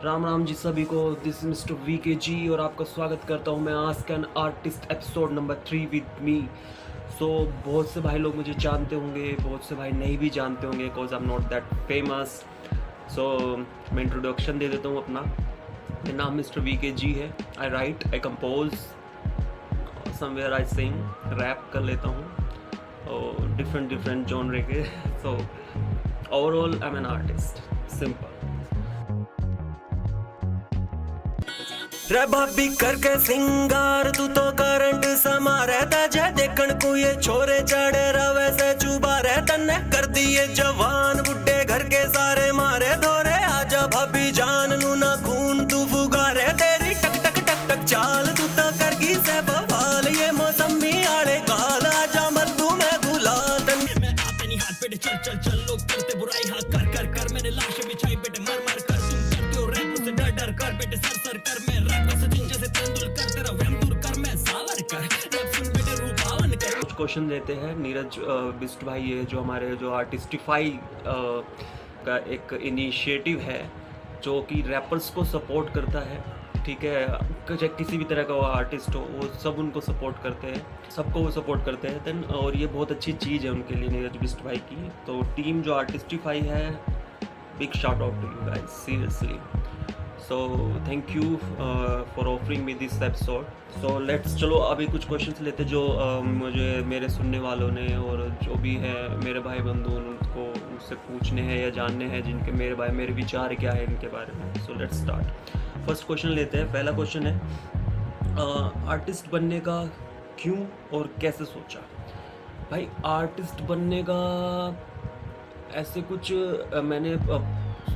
राम राम जी सभी को। This mister VKG और आपका स्वागत करता हूँ मैं ask an artist episode number 3 with me. So बहुत से भाई लोग मुझे जानते होंगे, बहुत से भाई नहीं भी जानते होंगे because I am not that famous. So मैं इंट्रोडक्शन दे देता हूँ अपना। मेरा नाम मिस्टर VKG है। I write, I compose, somewhere I sing, rap कर लेता हूँ और डिफरेंट जॉनरे के। So overall I am an artist, simple. रे भाभी करके सिंगार तू तो करंट समा रहता जय देखण को ये छोरे चढ़े रवे से चुबा रहता ने कर दिए जवान बुड्ढे घर के सारे मारे धोरे आजा भाभी जान नू ना खून तू फुगारे तेरी टक टक टक टक चाल तू तो करगी से बवाल ये मौसमी आड़े काल आजा मर तू मैं भुला तन मैं आते नहीं हाथ पे चल चल चल लोग करते बुराई हाथ कर कर कर मैंने लाश बिछाई बेटे मर मर कर तुम करते हो रैप से डर डर कर बेटे सर सर कर मैं रैप सचिन जैसे तेंदुलकर तेरा वहम दूर कर मैं सावरकर रैप सुन बेटे रूपावन कर। कुछ क्वेश्चन देते हैं नीरज बिस्ट भाई, ये जो हमारे जो आर्टिस्टिफाई का एक इनिशिएटिव है जो कि रैपर्स को सपोर्ट करता है, ठीक है। चाहे किसी भी तरह का वो आर्टिस्ट हो वो सब उनको सपोर्ट करते हैं, सबको वो सपोर्ट करते हैं देन। और ये बहुत अच्छी चीज़ है उनके लिए नीरज बिस्ट भाई की। तो टीम जो आर्टिस्टिफाई है, big shout out to you guys, seriously. So thank you for offering me this episode. So let's, चलो अभी कुछ क्वेश्चंस लेते जो मुझे मेरे सुनने वालों ने और जो भी है मेरे भाई बंधु उनको मुझसे पूछने हैं या जानने हैं, जिनके मेरे विचार क्या है इनके बारे में। So let's start. First question लेते हैं। पहला क्वेश्चन है आर्टिस्ट बनने का क्यों और कैसे सोचा। भाई आर्टिस्ट बनने का ऐसे कुछ मैंने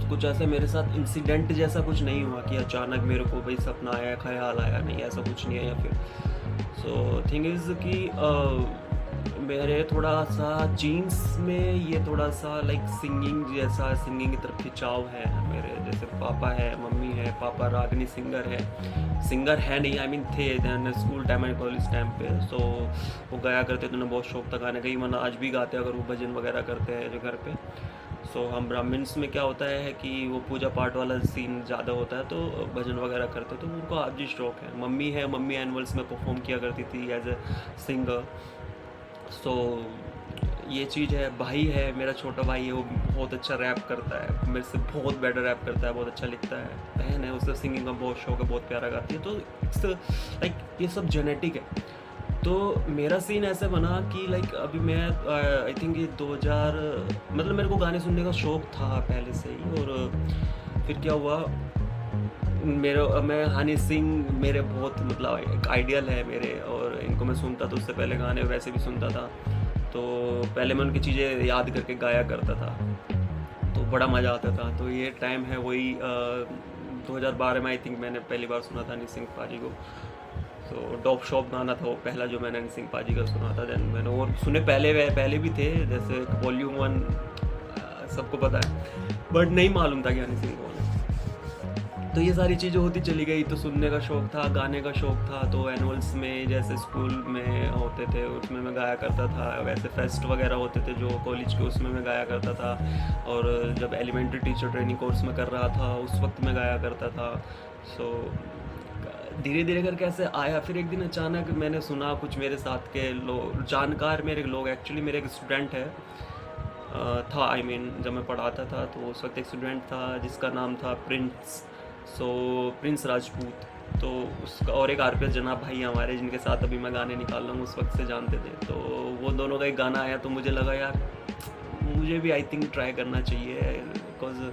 कुछ ऐसा मेरे साथ इंसिडेंट जैसा कुछ नहीं हुआ कि अचानक मेरे को भाई सपना आया, ख्याल आया, नहीं ऐसा कुछ नहीं है। या फिर सो थिंग इज़ कि मेरे थोड़ा सा जीन्स में ये थोड़ा सा लाइक सिंगिंग जैसा, सिंगिंग की तरफ खिंचाव है मेरे। जैसे पापा है, मम्मी है, पापा रागनी सिंगर है नहीं, आई मीन थे school time and college time पे। सो वो गाया करते थे, उन्हें बहुत शौक था गाने का, ही मन आज भी गाते हैं अगर वो भजन वगैरह करते हैं जो घर पे। सो हम ब्राह्मण्स में क्या होता है कि वो पूजा पाठ वाला सीन ज़्यादा होता है तो भजन वगैरह करते, तो उनको आज भी शौक है। मम्मी एनुअल्स में परफॉर्म किया करती थी एज ए सिंगर। सो ये चीज़ है। भाई है मेरा, छोटा भाई है, वो बहुत अच्छा रैप करता है, मेरे से बहुत बेटर रैप करता है, बहुत अच्छा लिखता है। बहन है, उसे सिंगिंग का बहुत शौक है, बहुत प्यारा गाती है। तो इट्स लाइक ये सब जेनेटिक है। तो मेरा सीन ऐसे बना कि लाइक अभी मैं आई थिंक ये 2000 मतलब मेरे को गाने सुनने का शौक़ था पहले से ही। और फिर क्या हुआ, मैं हनी सिंह मेरे बहुत मतलब एक आइडियल है मेरे, और इनको मैं सुनता था उससे पहले, गाने वैसे भी सुनता था। तो पहले मैं उनकी चीज़ें याद करके गाया करता था, तो बड़ा मज़ा आता था। तो ये टाइम है वही 2012 में आई थिंक मैंने पहली बार सुना था हनी सिंह पाजी को। तो डॉप शॉप गाना था वो पहला जो मैंने हनी सिंह पाजी का सुना था। देन मैंने और सुने पहले भी थे, जैसे वॉल्यूम 1 सबको पता है, बट नहीं मालूम था कि हनी सिंह कौन है। तो ये सारी चीज़ें होती चली गई। तो सुनने का शौक़ था, गाने का शौक़ था। तो एनुअल्स में जैसे स्कूल में होते थे उसमें मैं गाया करता था, वैसे फेस्ट वगैरह होते थे जो कॉलेज के उसमें मैं गाया करता था। और जब एलिमेंट्री टीचर ट्रेनिंग कोर्स में कर रहा था उस वक्त मैं गाया करता था। सो धीरे धीरे करके ऐसे आया। फिर एक दिन अचानक मैंने सुना कुछ मेरे साथ के लोग, जानकार मेरे लोग, एक्चुअली मेरे एक स्टूडेंट है था, आई मीन जब मैं पढ़ाता था तो उस वक्त एक स्टूडेंट था जिसका नाम था प्रिंस। सो प्रिंस राजपूत। तो उसका और एक RPS जनाब भाई हमारे, जिनके साथ अभी मैं गाने निकाल रहा हूँ, उस वक्त से जानते थे। तो वो दोनों का एक गाना आया तो मुझे लगा यार मुझे भी आई थिंक ट्राई करना चाहिए, बिकॉज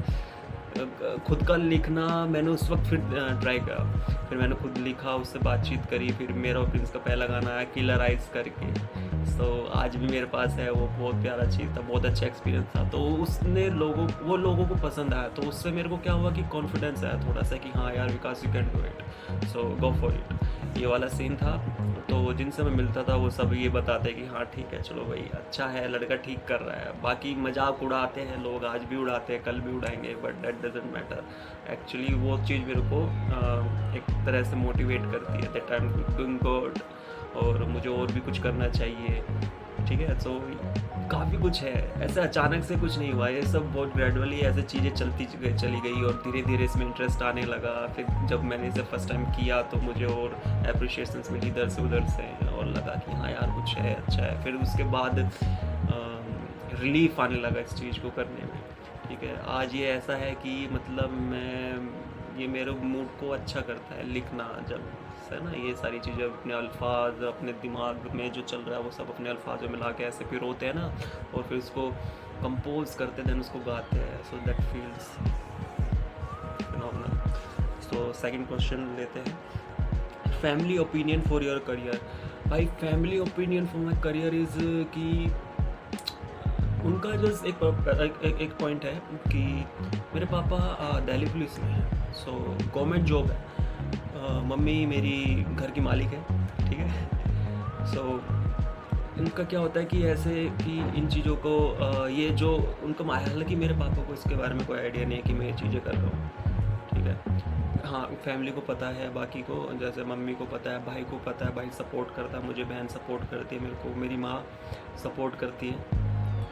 खुद का लिखना मैंने उस वक्त फिर ट्राई करा। फिर मैंने खुद लिखा, उससे बातचीत करी। फिर मेरा और प्रिंस का पहला गाना आया किलर आइज करके। सो आज भी मेरे पास है, वो बहुत प्यारा चीज़ था, बहुत अच्छा एक्सपीरियंस था। तो उसने लोगों को पसंद आया, तो उससे मेरे को क्या हुआ कि कॉन्फिडेंस आया थोड़ा सा कि हाँ यार Vikas you can do it, so go for it. ये वाला सीन था। तो जिनसे मैं मिलता था वो सब ये बताते कि हाँ ठीक है, चलो भाई अच्छा है, लड़का ठीक कर रहा है। बाकी मजाक उड़ाते हैं लोग, आज भी उड़ाते हैं, कल भी उड़ाएंगे, but that doesn't matter. Actually वो चीज़ मेरे को एक तरह से मोटिवेट करती है that I am doing good और मुझे और भी कुछ करना चाहिए, ठीक है। सो काफ़ी कुछ है, ऐसा अचानक से कुछ नहीं हुआ, ये सब बहुत ग्रेजुअली ऐसे चीज़ें चली गई और धीरे धीरे इसमें इंटरेस्ट आने लगा। फिर जब मैंने इसे फर्स्ट टाइम किया तो मुझे और अप्रिशिएशंस मिली इधर से उधर से, और लगा कि हाँ यार कुछ है, अच्छा है। फिर उसके बाद रिलीफ आने लगा इस चीज़ को करने में, ठीक है। आज ये ऐसा है कि मतलब ये मेरे मूड को अच्छा करता है लिखना, जब है ना ये सारी चीज़ें अपने अल्फाज अपने दिमाग में जो चल रहा है वो सब अपने अल्फाज में मिला के ऐसे पिरोते हैं ना, और फिर उसको कंपोज करते देन उसको गाते हैं, so that feels phenomenal. So second question लेते हैं, family opinion for your career. भाई family opinion for my career is कि उनका जस्ट एक पॉइंट है कि मेरे पापा दिल्ली पुलिस में हैं, सो गवर्नमेंट जॉब है। मम्मी मेरी घर की मालिक है, ठीक है। सो उनका क्या होता है कि ऐसे कि इन चीज़ों को ये जो उनका हालांकि मेरे पापा को इसके बारे में कोई आइडिया नहीं है कि मैं ये चीज़ें कर रहा हूँ, ठीक है। हाँ फैमिली को पता है, बाकी को जैसे मम्मी को पता है, भाई को पता है, भाई सपोर्ट करता है मुझे, बहन सपोर्ट करती है मेरे को, मेरी माँ सपोर्ट करती है,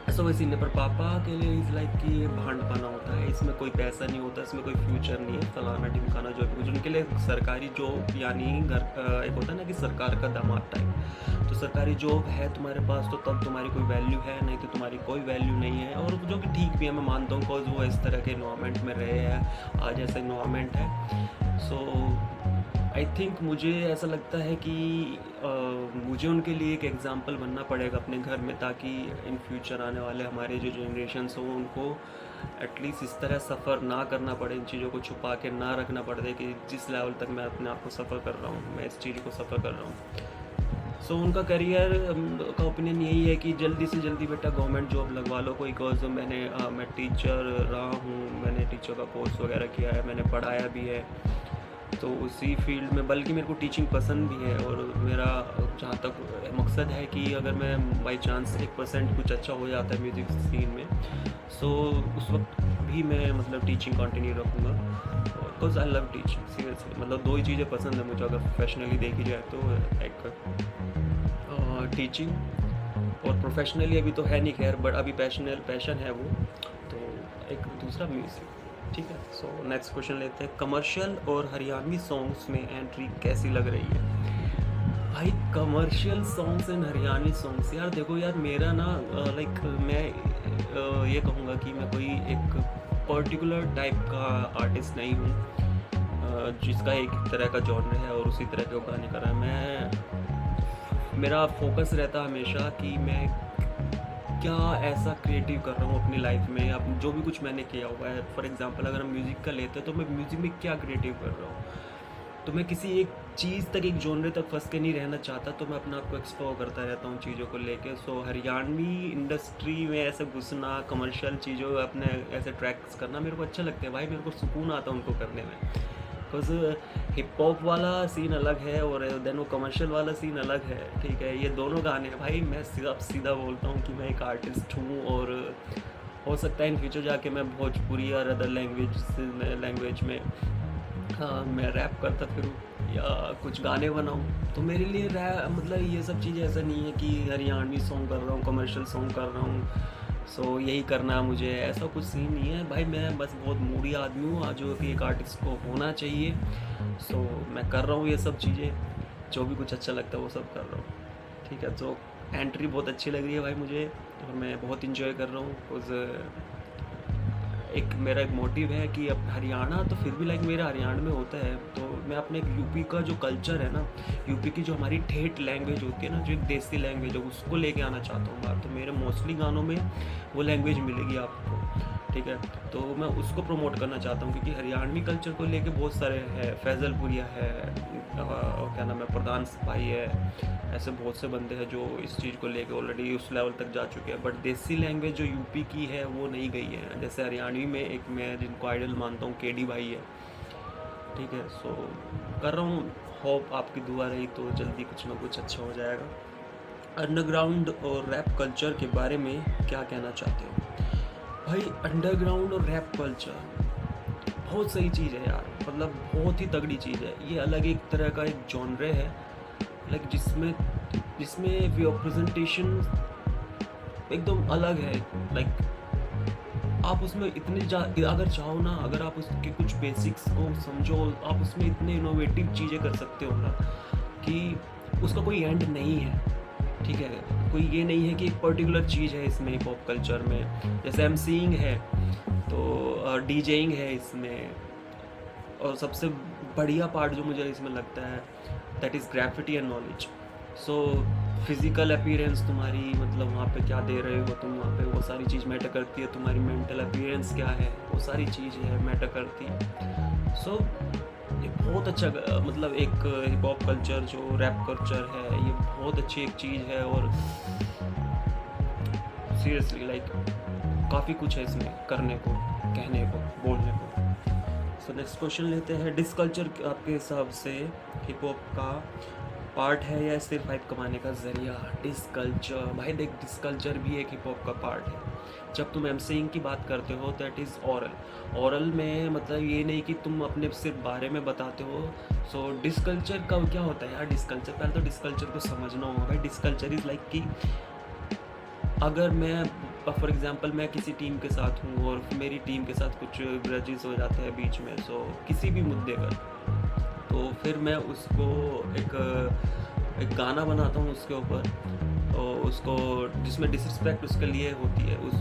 ऐसा वैसे नहीं। पर पापा के लिए इज़ लाइक कि ये भांड पाना होता है, इसमें कोई पैसा नहीं होता, इसमें कोई फ्यूचर नहीं है, फलाना ढिमकाना जो भी कुछ। उनके लिए सरकारी जॉब यानी घर एक होता है ना कि सरकार का दामाद टाइप, तो सरकारी जॉब है तुम्हारे पास तो तब तुम्हारी कोई वैल्यू है, नहीं तो तुम्हारी कोई वैल्यू नहीं है। और जो कि ठीक भी है, मैं मानता हूँ, बिकॉज वो इस तरह के इन्वायरमेंट में रहे हैं, आज ऐसा इन्वायरमेंट है। सो आई थिंक मुझे ऐसा लगता है कि मुझे उनके लिए एक एग्ज़ाम्पल बनना पड़ेगा अपने घर में, ताकि इन फ्यूचर आने वाले हमारे जो जनरेशन्स हो उनको एटलीस्ट इस तरह सफ़र ना करना पड़े, इन चीज़ों को छुपा के ना रखना पड़े कि जिस लेवल तक मैं अपने आप को सफ़र कर रहा हूँ, मैं इस चीज़ को सफ़र कर रहा हूँ। सो उनका करियर का ओपिनियन यही है कि जल्दी से जल्दी बेटा गवर्नमेंट जॉब लगवा लो कोई, बिकॉज मैं टीचर रहा हूँ, मैंने टीचर का कोर्स वगैरह किया है, मैंने पढ़ाया भी है, तो उसी फील्ड में, बल्कि मेरे को टीचिंग पसंद भी है। और मेरा जहाँ तक मकसद है कि अगर मैं बाई चांस 1% कुछ अच्छा हो जाता है म्यूज़िक सीन में, सो उस वक्त भी मैं मतलब टीचिंग कंटिन्यू रखूँगा, because I love teaching seriously. मतलब दो ही चीज़ें पसंद है मुझे अगर प्रोफेशनली देखी जाए तो, एक टीचिंग और प्रोफेशनली अभी तो है नहीं खैर, बट अभी पैशन है वो, तो एक दूसरा म्यूज़िक, ठीक है। सो नेक्स्ट क्वेश्चन लेते हैं, कमर्शियल और हरियाणवी सॉन्ग्स में एंट्री कैसी लग रही है। भाई commercial songs and Haryanvi songs, यार देखो यार मेरा ना लाइक मैं ये कहूँगा कि मैं कोई एक पर्टिकुलर टाइप का आर्टिस्ट नहीं हूँ जिसका एक तरह का जॉनर है और उसी तरह के गाने कर रहा है। मेरा फोकस रहता हमेशा कि मैं क्या ऐसा क्रिएटिव कर रहा हूँ अपनी लाइफ में, अब जो भी कुछ मैंने किया हुआ है। फॉर एग्जांपल अगर हम म्यूज़िक का लेते हैं तो मैं म्यूज़िक में क्या क्रिएटिव कर रहा हूँ, तो मैं किसी एक चीज़ तक, एक जॉनर तक फंस के नहीं रहना चाहता, तो मैं अपने आप को एक्सप्लोर करता रहता हूँ चीज़ों को लेके। सो हरियाणवी इंडस्ट्री में ऐसे घुसना, कमर्शियल चीज़ों अपने ऐसे ट्रैक्स करना मेरे को अच्छा लगता है भाई, मेरे को सुकून आता है उनको करने में। बिकॉज हिप हॉप वाला सीन अलग है और देन वो कमर्शियल वाला सीन अलग है, ठीक है। ये दोनों गाने भाई मैं सीधा बोलता हूँ कि मैं एक आर्टिस्ट हूँ, और हो सकता है इन फ्यूचर जाके मैं भोजपुरी और अदर लैंग्वेज में मैं रैप करता फिरूँ या कुछ गाने बनाऊँ। तो मेरे लिए मतलब ये सब चीज़ें ऐसा नहीं है कि हरियाणवी सॉन्ग कर रहा हूँ, कमर्शियल सॉन्ग कर रहा हूँ, सो यही करना है मुझे, ऐसा कुछ सीन नहीं है भाई। मैं बस बहुत मूडी आदमी हूँ जो कि एक आर्टिस्ट को होना चाहिए। सो मैं कर रहा हूँ ये सब चीज़ें, जो भी कुछ अच्छा लगता है वो सब कर रहा हूँ, ठीक है। तो एंट्री बहुत अच्छी लग रही है भाई मुझे, और मैं बहुत इंजॉय कर रहा हूँ। बिकॉज एक मेरा एक मोटिव है कि अब हरियाणा तो फिर भी लाइक मेरा हरियाणा में होता है, तो मैं अपने यूपी का जो कल्चर है ना, यूपी की जो हमारी ठेठ लैंग्वेज होती है ना, जो एक देसी लैंग्वेज है, उसको लेके आना चाहता हूँ बाहर। तो मेरे मोस्टली गानों में वो लैंग्वेज मिलेगी आपको, ठीक है। तो मैं उसको प्रमोट करना चाहता हूँ, क्योंकि हरियाणवी कल्चर को लेके बहुत सारे है, फैजलपुरिया है, क्या नाम है, प्रधान भाई है, ऐसे बहुत से बंदे हैं जो इस चीज़ को लेके ऑलरेडी उस लेवल तक जा चुके हैं। बट देसी लैंग्वेज जो यूपी की है वो नहीं गई है। जैसे हरियाणवी में एक मैं जिनको आइडल मानता हूँ केडी भाई है, ठीक है। सो कर रहा हूँ, होप आपकी दुआ रही तो जल्दी कुछ ना कुछ अच्छा हो जाएगा। अंडरग्राउंड और रैप कल्चर के बारे में क्या कहना चाहते हो। भाई अंडरग्राउंड और रैप कल्चर बहुत सही चीज़ है यार, मतलब बहुत ही तगड़ी चीज़ है ये। अलग एक तरह का एक जॉनरे है, लाइक जिसमें रिप्रेजेंटेशन एकदम अलग है। लाइक आप उसमें अगर चाहो ना, अगर आप उसके कुछ बेसिक्स को समझो, आप उसमें इतने इनोवेटिव चीज़ें कर सकते हो ना कि उसका कोई एंड नहीं है। ठीक है, कोई ये नहीं है कि एक पर्टिकुलर चीज़ है इसमें हिप हॉप कल्चर में, जैसे एमसीइंग है तो डीजेइंग है इसमें, और सबसे बढ़िया पार्ट जो मुझे इसमें लगता है that is gravity and knowledge. So physical appearance तुम्हारी, मतलब वहाँ पे क्या दे रहे हो तुम, वहाँ पे वो सारी चीज़ मैटर करती है। तुम्हारी मेंटल अपीयरेंस क्या है, वो सारी चीज़ें मैटर करती है। सो ये बहुत अच्छा मतलब एक हिप हॉप कल्चर जो रैप कल्चर है, ये बहुत अच्छी एक चीज़ है। और सीरियसली लाइक काफ़ी कुछ है इसमें करने को, कहने को, बोलने को। सो नेक्स्ट क्वेश्चन लेते हैं। डिस कल्चर आपके हिसाब से हिप हॉप का पार्ट है या सिर्फ हाइप कमाने का जरिया? डिस कल्चर भाई देख, डिस कल्चर भी एक हिप हॉप का पार्ट है। जब तुम एमसीइंग की बात करते हो दैट इज़ ओरल में, मतलब ये नहीं कि तुम अपने सिर्फ बारे में बताते हो। सो डिस कल्चर का क्या होता है यार? डिस कल्चर, पहले तो डिस कल्चर को समझना होगा भाई। डिस कल्चर इज़ लाइक कि अगर मैं फॉर एग्जांपल मैं किसी टीम के साथ हूँ और मेरी टीम के साथ कुछ ग्रजेस हो जाते हैं बीच में, सो किसी भी मुद्दे पर, तो फिर मैं उसको एक गाना बनाता हूँ उसके ऊपर, और उसको जिसमें डिसरिस्पेक्ट उसके लिए होती है, उस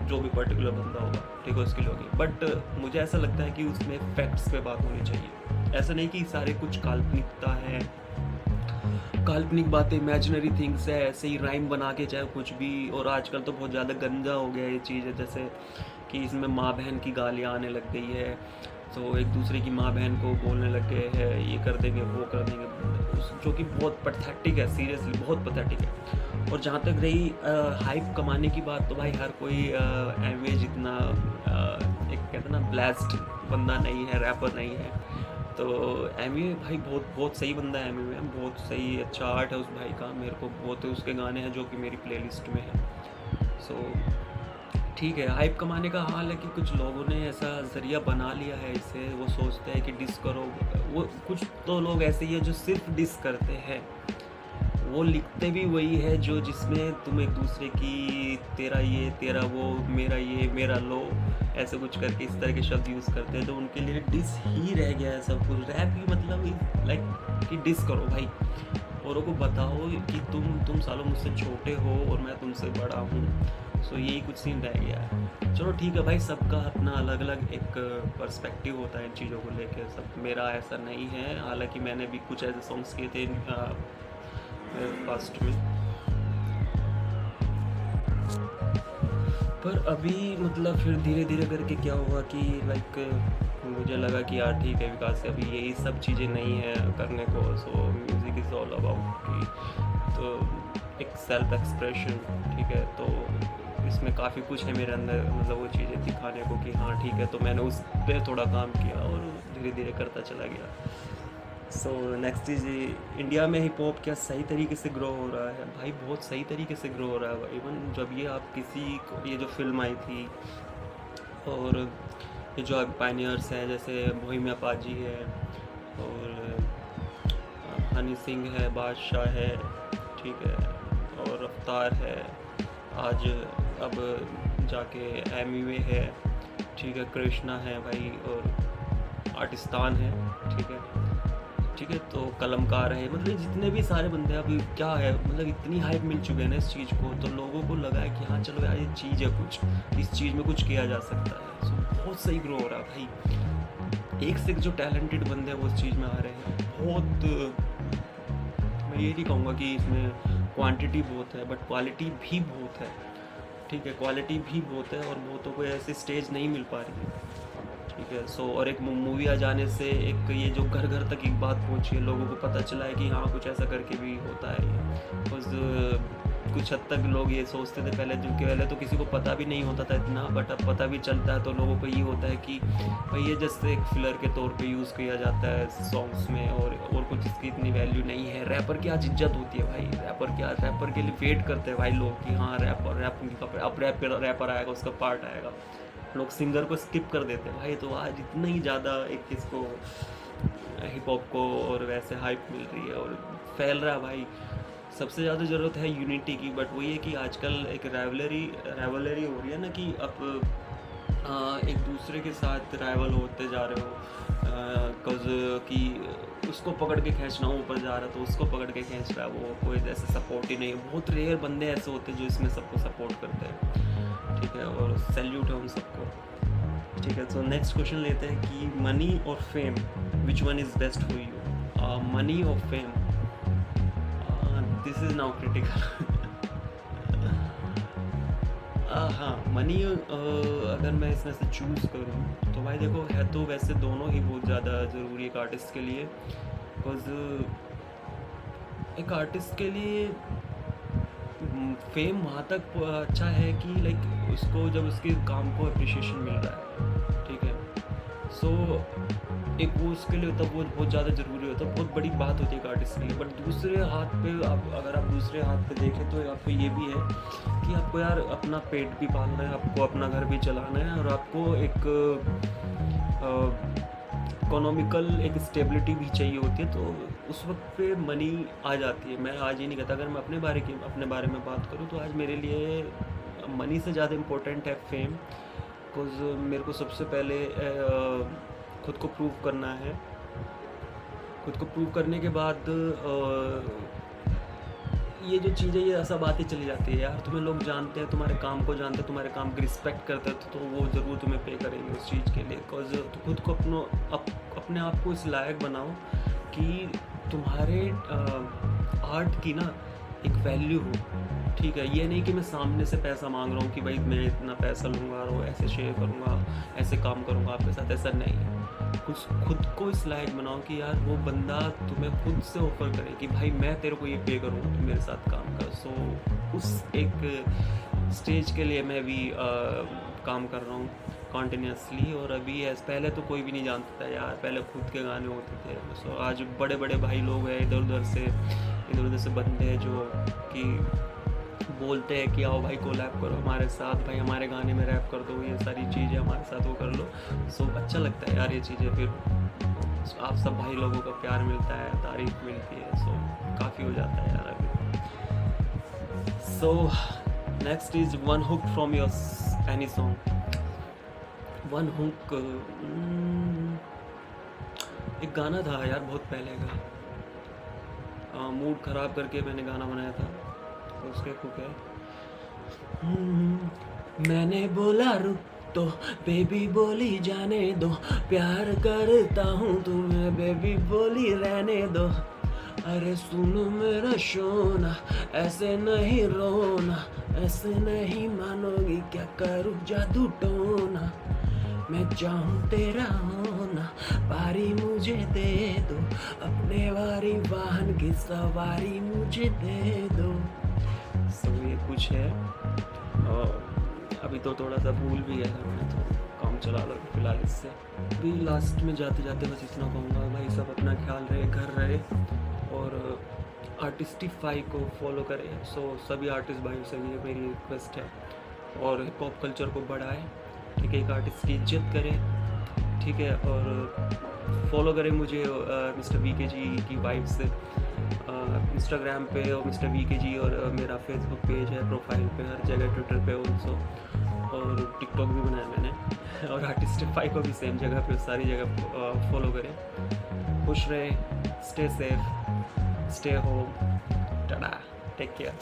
जो भी पर्टिकुलर बंदा होगा, ठीक है, उसके लिए होगी। बट मुझे ऐसा लगता है कि उसमें फैक्ट्स पे बात होनी चाहिए। ऐसा नहीं कि सारे कुछ काल्पनिकता है, काल्पनिक बातें, इमेजिनरी थिंग्स है, ऐसे ही राइम बना के चाहे कुछ भी। और आजकल तो बहुत ज़्यादा गंदा हो गया ये चीज़ है, जैसे कि इसमें माँ बहन की गालियाँ आने लग गई है। तो एक दूसरे की माँ बहन को बोलने लग गए हैं, ये कर देंगे, वो कर देंगे, जो कि बहुत पैथेटिक है, सीरियसली बहुत पैथेटिक है। और जहाँ तक रही हाइप कमाने की बात, तो भाई हर कोई एमवे जितना एक कहते हैं ना ब्लास्ट बंदा नहीं है, रैपर नहीं है। तो एमवे भाई बहुत बहुत सही बंदा है। एमवे में बहुत सही, अच्छा आर्ट है उस भाई का, मेरे को बहुत उसके गाने हैं जो कि मेरी प्लेलिस्ट में है। सो ठीक है, हाइप कमाने का हाल है कि कुछ लोगों ने ऐसा ज़रिया बना लिया है इसे, वो सोचते हैं कि डिस करो। वो कुछ तो लोग ऐसे ही है जो सिर्फ डिस करते हैं, वो लिखते भी वही है जो जिसमें तुम एक दूसरे की तेरा ये, तेरा वो, मेरा ये, मेरा लो, ऐसे कुछ करके इस तरह के शब्द यूज़ करते हैं। तो उनके लिए डिस ही रह गया है सब कुछ। रैप ही मतलब लाइक कि डिस करो भाई, औरों को बताओ कि तुम सालों मुझसे छोटे हो और मैं तुमसे बड़ा हूँ। सो यही कुछ सीन रह गया है। चलो ठीक है भाई, सबका अपना अलग अलग एक पर्सपेक्टिव होता है इन चीज़ों को लेकर। सब मेरा ऐसा नहीं है, हालांकि मैंने भी कुछ ऐसे सॉन्ग्स किए थे पास्ट में, पर अभी मतलब फिर धीरे धीरे करके क्या हुआ कि लाइक मुझे लगा कि यार ठीक है विकास, से अभी यही सब चीज़ें नहीं है करने को। So music is all about कि तो एक सेल्फ एक्सप्रेशन, ठीक है। तो इसमें काफ़ी कुछ है मेरे अंदर, मतलब वो चीज़ें दिखाने को कि हाँ ठीक है। तो मैंने उस पर थोड़ा काम किया और धीरे धीरे करता चला गया। सो नेक्स्ट इज इंडिया में हिप हॉप क्या सही तरीके से ग्रो हो रहा है? भाई बहुत सही तरीके से ग्रो हो रहा है। इवन जब ये आप किसी को, ये जो फिल्म आई थी और ये जो अब पायनियर्स हैं जैसे बोहेमिया पाजी है और हनी सिंह है, बादशाह है, ठीक है, और रफ्तार है, आज अब जाके एमिवे है, ठीक है, कृष्णा है भाई, और आर्टिस्तान है, ठीक है, तो कलमकार है, मतलब जितने भी सारे बंदे हैं। अभी क्या है, मतलब इतनी हाइप मिल चुके हैं ना इस चीज़ को, तो लोगों को लगा है कि हाँ चलो यार ये चीज़ है, कुछ इस चीज़ में कुछ किया जा सकता है। सो बहुत सही ग्रो हो रहा है भाई। एक से एक जो टैलेंटेड बंदे हैं वो इस चीज़ में आ रहे हैं। बहुत, मैं ये नहीं कहूँगा कि इसमें क्वांटिटी बहुत है, बट क्वालिटी भी बहुत है, ठीक है, क्वालिटी भी बहुत है। और बहुतों को ऐसे स्टेज नहीं मिल पा रही है, ठीक है। सो और एक मूवी आ जाने से एक ये जो घर घर तक एक बात पहुंची है, लोगों को पता चला है कि हाँ कुछ ऐसा करके भी होता है ये। कुछ हद तक लोग ये सोचते थे पहले, जो कि पहले तो किसी को पता भी नहीं होता था इतना, बट अब पता भी चलता है। तो लोगों को ये होता है कि भाई ये जैसे एक फिलर के तौर पे यूज़ किया जाता है सॉन्ग्स में, और कुछ इसकी इतनी वैल्यू नहीं है। रैपर की आज इज्जत होती है भाई, रैपर के लिए वेट करते हैं भाई लोग कि हाँ रैपर आएगा, उसका पार्ट आएगा। लोग सिंगर को स्किप कर देते हैं भाई। तो आज इतना ही ज़्यादा एक इसको हिप हॉप को और वैसे हाइप मिल रही है और फैल रहा है भाई। सबसे ज़्यादा ज़रूरत है यूनिटी की, बट वही है कि आजकल एक राइवलरी हो रही है ना, कि अब एक दूसरे के साथ राइवल होते जा रहे हो, कॉज कि उसको पकड़ के खींचना, ऊपर जा रहा है तो उसको पकड़ के खींच रहा है, वो कोई ऐसे सपोर्ट ही नहीं है। बहुत रेयर बंदे ऐसे होते हैं जो इसमें सबको सपोर्ट करते हैं, ठीक है, और सैल्यूट है उन सबको, ठीक है। तो नेक्स्ट क्वेश्चन लेते हैं कि मनी और fame, which one is best for you? Money और fame, this is now critical. हाँ, मनी अगर मैं इसमें से चूज़ करूँ तो भाई देखो, है तो वैसे दोनों ही बहुत ज़्यादा ज़रूरी है एक आर्टिस्ट के लिए, बिकॉज एक आर्टिस्ट के लिए फेम वहाँ तक अच्छा है कि लाइक उसको जब उसके काम को अप्रिशिएशन मिल रहा है, ठीक है। सो एक वो उसके लिए तब वो बहुत ज़्यादा ज़रूरी होता है, बहुत बड़ी बात होती है एक आर्टिस्ट के लिए। बट दूसरे हाथ पे आप अगर आप दूसरे हाथ पे देखें तो आपको ये भी है कि आपको यार अपना पेट भी पालना है, आपको अपना घर भी चलाना है, और आपको एक इकोनॉमिकल एक स्टेबिलिटी भी चाहिए होती है। तो उस वक्त पे मनी आ जाती है। मैं आज ये नहीं कहता, अगर मैं अपने बारे में बात करूँ तो आज मेरे लिए मनी से ज़्यादा इम्पोर्टेंट है फेम, बिकॉज मेरे को सबसे पहले खुद को प्रूव करना है। खुद को प्रूव करने के बाद ये जो चीज़ें, ये सब आती चली जाती है यार। तुम्हें लोग जानते हैं, तुम्हारे काम को जानते हैं, तुम्हारे काम की रिस्पेक्ट करते हैं, तो वो ज़रूर तुम्हें पे करेंगे उस चीज़ के लिए। बिकॉज तो खुद को अपने आप को इस लायक बनाओ कि तुम्हारे आर्ट की ना एक वैल्यू हो, ठीक है। ये नहीं कि मैं सामने से पैसा मांग रहा हूँ कि भाई मैं इतना पैसा लूँगा और ऐसे शेयर करूँगा, ऐसे काम करूँगा आपके साथ, ऐसा नहीं। कुछ खुद को इस लायक बनाओ कि यार वो बंदा तुम्हें खुद से ऑफर करे कि भाई मैं तेरे को ये पे करूँगा, तुम मेरे साथ काम कर। सो उस एक स्टेज के लिए मैं भी काम कर रहा हूँ कॉन्टीन्यूसली। और अभी पहले तो कोई भी नहीं जानता था यार, पहले खुद के गाने होते थे। सो आज बड़े बड़े भाई लोग हैं इधर उधर से बंदे हैं जो कि बोलते हैं कि आओ भाई कोलैब करो हमारे साथ, भाई हमारे गाने में रैप कर दो, ये सारी चीज़ें हमारे साथ वो कर लो। सो अच्छा लगता है यार ये चीज़ें। फिर आप सब भाई लोगों का प्यार मिलता है, तारीफ मिलती है, सो काफ़ी हो जाता है यार अभी। So next is one hook from your any song. One hook एक गाना था यार बहुत पहले का, मूड ख़राब करके मैंने गाना बनाया था, तो उसके हुक है मैंने बोला रुक तो बेबी बोली जाने दो, प्यार करता हूँ तुम्हें बेबी बोली रहने दो, अरे सुनो मेरा शोना ऐसे नहीं रोना, ऐसे नहीं मानोगी क्या करूँ जादू टोना, मैं चाहूँ तेरा होना, बारी मुझे दे दो, अपने वारी वाहन की सवारी मुझे दे दो। सो ये कुछ है। अभी तो थोड़ा सा भूल भी है, मैं तो काम चला लो फिलहाल इससे। अभी लास्ट में जाते जाते बस इतना कहूँगा, भाई सब अपना ख्याल रहे, घर रहे और आर्टिस्टिफाई को फॉलो करें। सो सभी आर्टिस्ट भाइयों से ये मेरी रिक्वेस्ट है, और हिप हॉप कल्चर को बढ़ाएं, ठीक है। एक आर्टिस्ट की इज्जत करें, ठीक है, और फॉलो करें मुझे मिस्टर वीके जी की वाइफ से इंस्टाग्राम पे, और मिस्टर वीके जी, और मेरा फेसबुक पेज है प्रोफाइल पे, हर जगह ट्विटर पे ऑल्सो, और टिकटॉक भी बनाया मैंने, और आर्टिस्टिफाई को भी सेम जगह पे सारी जगह फॉलो करें। खुश रहे, stay safe, stay home, tata, take care.